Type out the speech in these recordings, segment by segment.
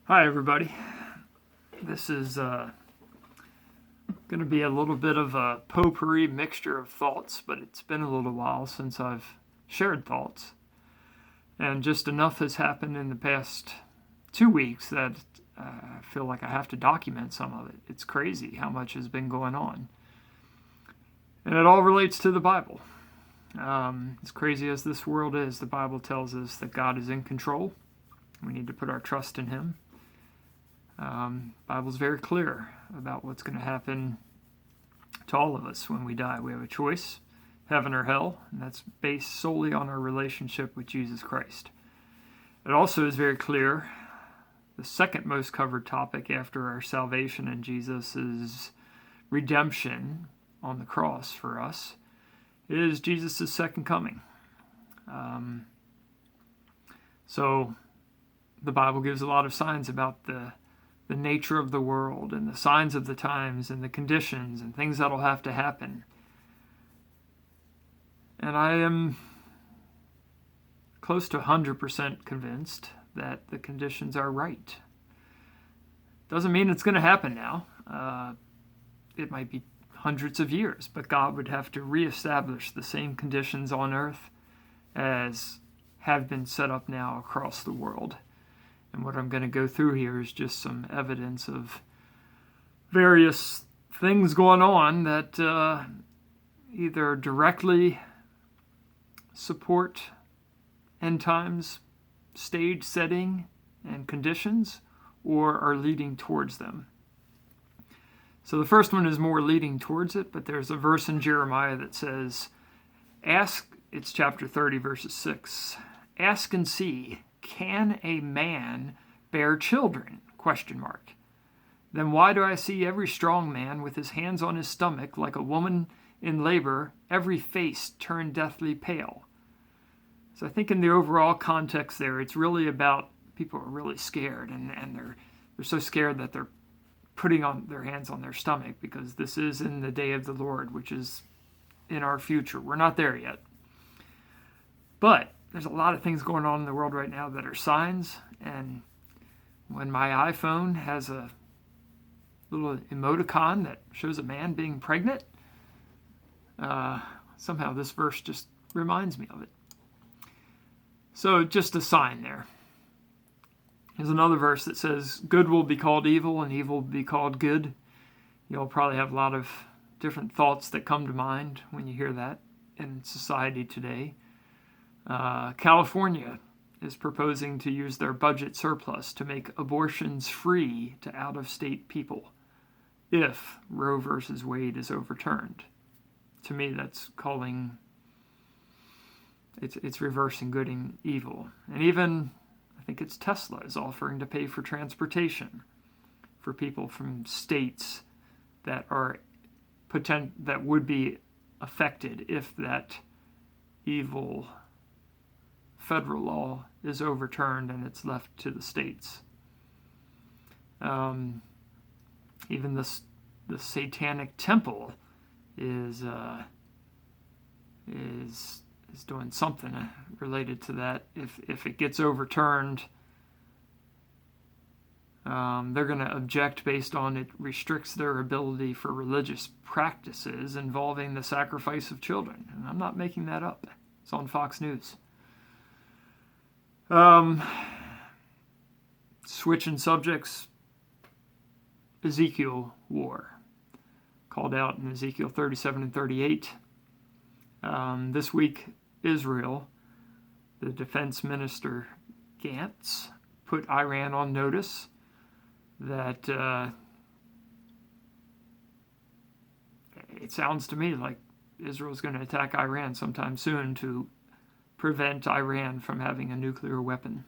Hi, everybody. This is going to be a little bit of a potpourri mixture of thoughts, but it's been a little while since I've shared thoughts. And just enough has happened in the past 2 weeks that I feel like I have to document some of it. It's crazy how much has been going on. And it all relates to the Bible. As crazy as this world is, the Bible tells us that God is in control. We need to put our trust in Him. Bible's very clear about what's going to happen to all of us when we die. We have a choice, heaven or hell, and that's based solely on our relationship with Jesus Christ. It also is very clear, the second most covered topic after our salvation in Jesus is redemption on the cross for us, is Jesus' second coming. So the Bible gives a lot of signs about the nature of the world and the signs of the times and the conditions and things that'll have to happen. And I am close to 100% convinced that the conditions are right. Doesn't mean it's going to happen now. It might be hundreds of years, but God would have to reestablish the same conditions on earth as have been set up now across the world. And what I'm going to go through here is just some evidence of various things going on that either directly support end times stage setting and conditions or are leading towards them. So the first one is more leading towards it, but there's a verse in Jeremiah that says, it's chapter 30, verses 6, ask and see, can a man bear children? ? Then why do I see every strong man with his hands on his stomach like a woman in labor, every face turned deathly pale? So I think in the overall context there, it's really about people are really scared, and they're so scared that they're putting on their hands on their stomach because this is in the day of the Lord, which is in our future. We're not there yet. But there's a lot of things going on in the world right now that are signs, and when my iPhone has a little emoticon that shows a man being pregnant, somehow this verse just reminds me of it. So just a sign there. There's another verse that says, good will be called evil and evil will be called good. You'll probably have a lot of different thoughts that come to mind when you hear that in society today. California is proposing to use their budget surplus to make abortions free to out-of-state people if Roe versus Wade is overturned. To me, that's it's reversing good and evil. And even, I think it's Tesla is offering to pay for transportation for people from states that would be affected if that evil federal law is overturned and it's left to the states. Even the Satanic Temple is doing something related to that. If it gets overturned, they're going to object based on it restricts their ability for religious practices involving the sacrifice of children. And I'm not making that up. It's on Fox News. Switching subjects, Ezekiel war, called out in Ezekiel 37 and 38. This week, Israel, the defense minister Gantz, put Iran on notice that it sounds to me like Israel's going to attack Iran sometime soon to prevent Iran from having a nuclear weapon.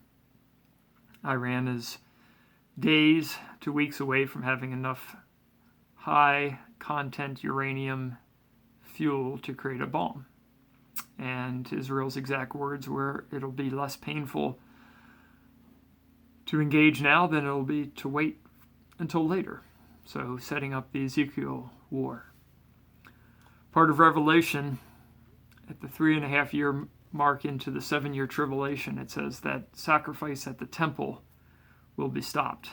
Iran is days to weeks away from having enough high content uranium fuel to create a bomb. And Israel's exact words were, it'll be less painful to engage now than it'll be to wait until later. So setting up the Ezekiel war. Part of Revelation, at the 3.5-year mark into the 7-year tribulation, it says that sacrifice at the temple will be stopped.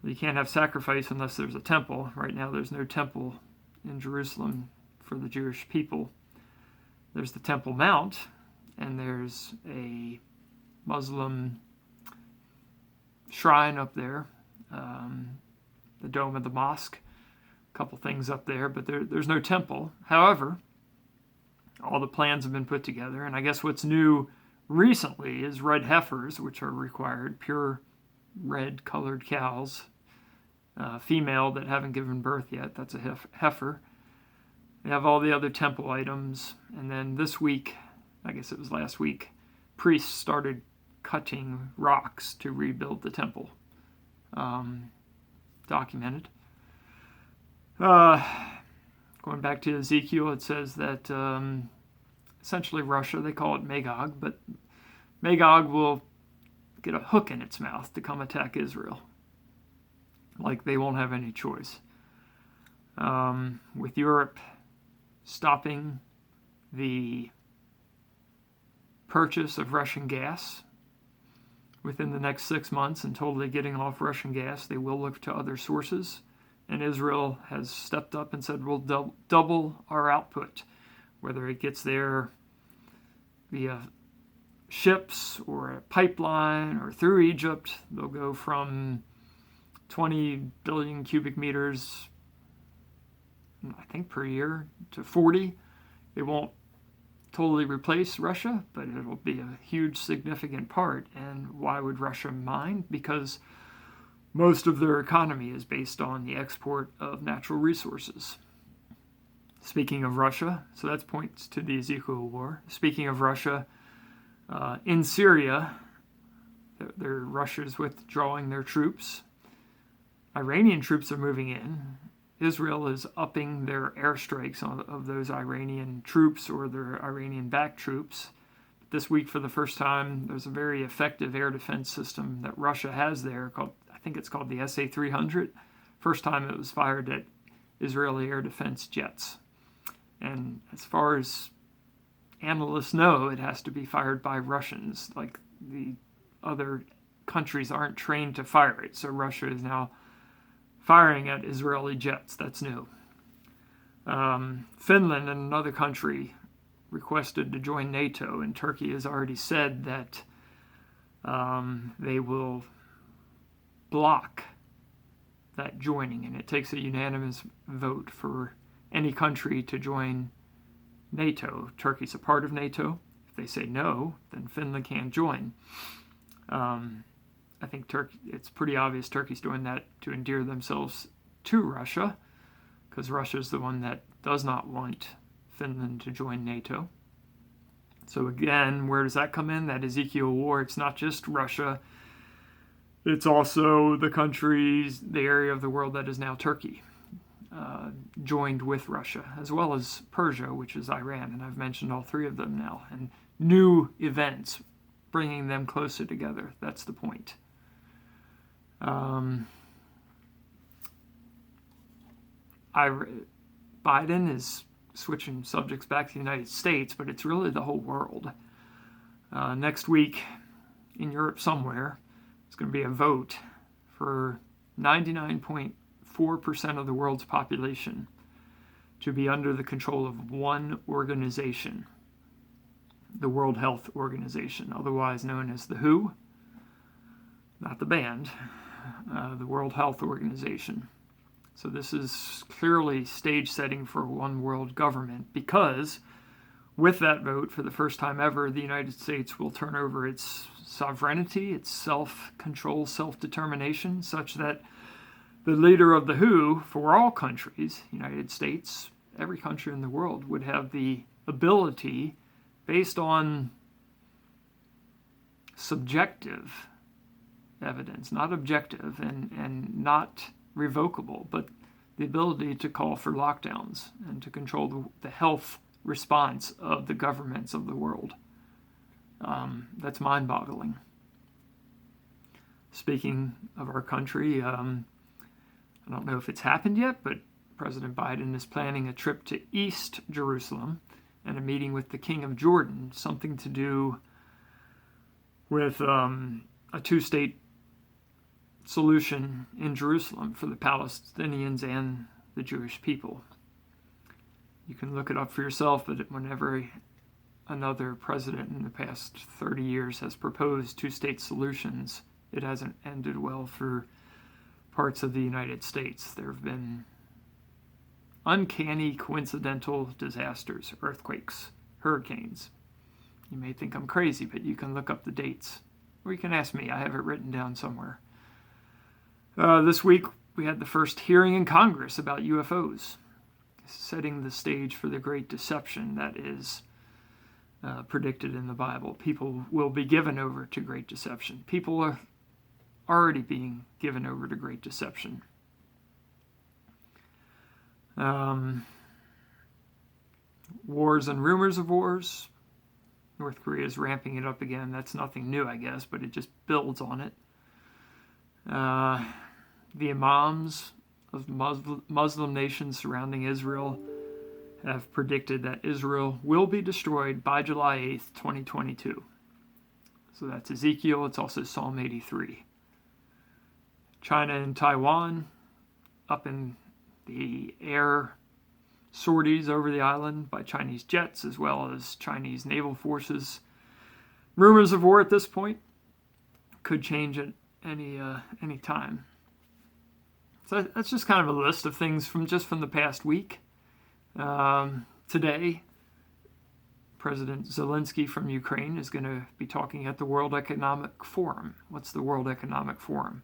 Well, you can't have sacrifice unless there's a temple. Right now there's no temple in Jerusalem for the Jewish people. There's the Temple Mount, and there's a Muslim shrine up there, the dome of the mosque, a couple things up there, but there's no temple. However, all the plans have been put together, and I guess what's new recently is red heifers, which are required, pure red colored cows, female that haven't given birth yet, that's a heifer. They have all the other temple items, and then this week, I guess it was last week, priests started cutting rocks to rebuild the temple. Documented. Going back to Ezekiel, it says that essentially Russia, they call it Magog, but Magog will get a hook in its mouth to come attack Israel. Like they won't have any choice. With Europe stopping the purchase of Russian gas within the next 6 months and totally getting off Russian gas, they will look to other sources. And Israel has stepped up and said, we'll double our output, whether it gets there via ships or a pipeline or through Egypt. They'll go from 20 billion cubic meters, I think, per year to 40. It won't totally replace Russia, but it'll be a huge, significant part. And why would Russia mind? Because most of their economy is based on the export of natural resources. Speaking of Russia, so that points to the Ezekiel War. Speaking of Russia, in Syria, Russia's withdrawing their troops. Iranian troops are moving in. Israel is upping their airstrikes of those Iranian troops or their Iranian-backed troops. This week, for the first time, there's a very effective air defense system that Russia has there called, I think it's called the SA-300. First time it was fired at Israeli air defense jets. And as far as analysts know, it has to be fired by Russians. Like the other countries aren't trained to fire it. So Russia is now firing at Israeli jets. That's new. Finland and another country requested to join NATO, and Turkey has already said that they will block that joining, and it takes a unanimous vote for any country to join NATO. Turkey's a part of NATO. If they say no, then Finland can't join. I think it's pretty obvious Turkey's doing that to endear themselves to Russia, because Russia's the one that does not want Finland to join NATO. So again, where does that come in? That Ezekiel War, it's not just Russia. It's also the countries, the area of the world that is now Turkey, joined with Russia, as well as Persia, which is Iran. And I've mentioned all three of them now. And new events, bringing them closer together. That's the point. Biden is switching subjects back to the United States, but it's really the whole world. Next week, in Europe somewhere, it's going to be a vote for 99.4% of the world's population to be under the control of one organization, the World Health Organization, otherwise known as the WHO, not the band, the World Health Organization. So this is clearly stage setting for one world government, because with that vote, for the first time ever, the United States will turn over its sovereignty, its self-control, self-determination, such that the leader of the WHO, for all countries, United States, every country in the world, would have the ability, based on subjective evidence, not objective and not revocable, but the ability to call for lockdowns and to control the health response of the governments of the world. That's mind-boggling. Speaking of our country, I don't know if it's happened yet, but President Biden is planning a trip to East Jerusalem and a meeting with the King of Jordan, something to do with a two-state solution in Jerusalem for the Palestinians and the Jewish people. You can look it up for yourself, but whenever another president in the past 30 years has proposed two-state solutions, it hasn't ended well for parts of the United States. There have been uncanny, coincidental disasters, earthquakes, hurricanes. You may think I'm crazy, but you can look up the dates. Or you can ask me. I have it written down somewhere. This week, we had the first hearing in Congress about UFOs, setting the stage for the great deception that is predicted in the Bible. People will be given over to great deception. People are already being given over to great deception. Wars and rumors of wars. North Korea is ramping it up again. That's nothing new, I guess, but it just builds on it. The imams of Muslim nations surrounding Israel have predicted that Israel will be destroyed by July 8th, 2022. So that's Ezekiel. It's also Psalm 83. China and Taiwan up in the air sorties over the island by Chinese jets as well as Chinese naval forces. Rumors of war at this point could change at any time. So that's just kind of a list of things from the past week. Today, President Zelensky from Ukraine is going to be talking at the World Economic Forum. What's the World Economic Forum?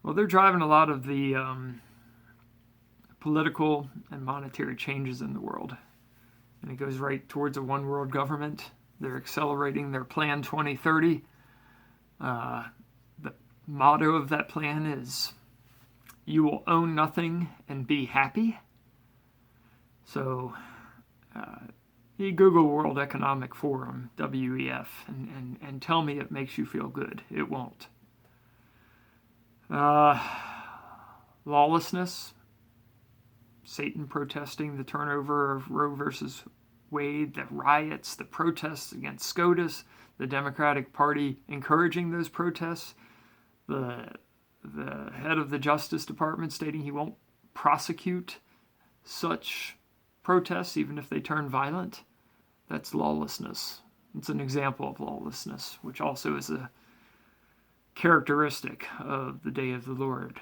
Well, they're driving a lot of the political and monetary changes in the world. And it goes right towards a one world government. They're accelerating their Plan 2030. The motto of that plan is, "You will own nothing and be happy." So you Google World Economic Forum, WEF, and tell me it makes you feel good. It won't. Lawlessness. Satan protesting the turnover of Roe versus Wade, the riots, the protests against SCOTUS, the Democratic Party encouraging those protests, the head of the Justice Department stating he won't prosecute such protests even if they turn violent. That's lawlessness. It's an example of lawlessness, which also is a characteristic of the day of the Lord.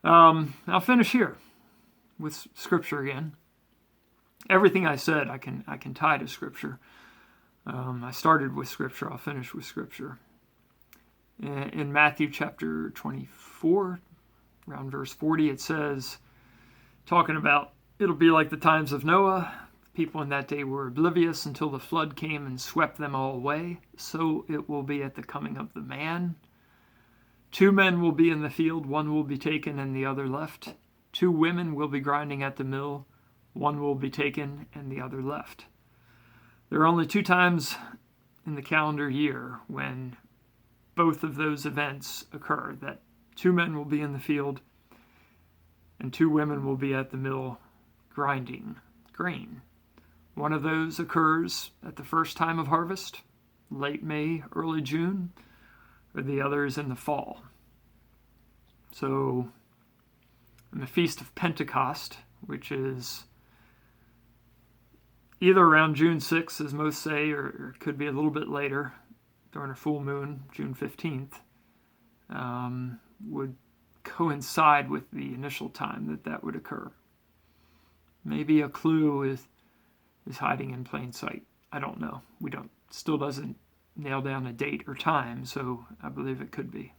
I'll finish here with Scripture again. Everything I said, I can tie to Scripture. I started with Scripture. I'll finish with Scripture. In Matthew chapter 24, around verse 40, it says, talking about it'll be like the times of Noah. People in that day were oblivious until the flood came and swept them all away. So it will be at the coming of the man. 2 men will be in the field, one will be taken and the other left. 2 women will be grinding at the mill, one will be taken and the other left. There are only 2 times in the calendar year when both of those events occur, that 2 men will be in the field and 2 women will be at the mill grinding grain. One of those occurs at the first time of harvest, late May, early June, or the other is in the fall. So, in the Feast of Pentecost, which is either around June 6th, as most say, or it could be a little bit later, during a full moon, June 15th, would coincide with the initial time that would occur. Maybe a clue is hiding in plain sight. I don't know. Still doesn't nail down a date or time, so I believe it could be.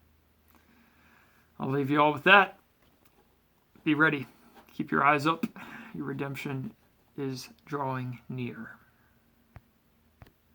I'll leave you all with that. Be ready. Keep your eyes up. Your redemption is drawing near.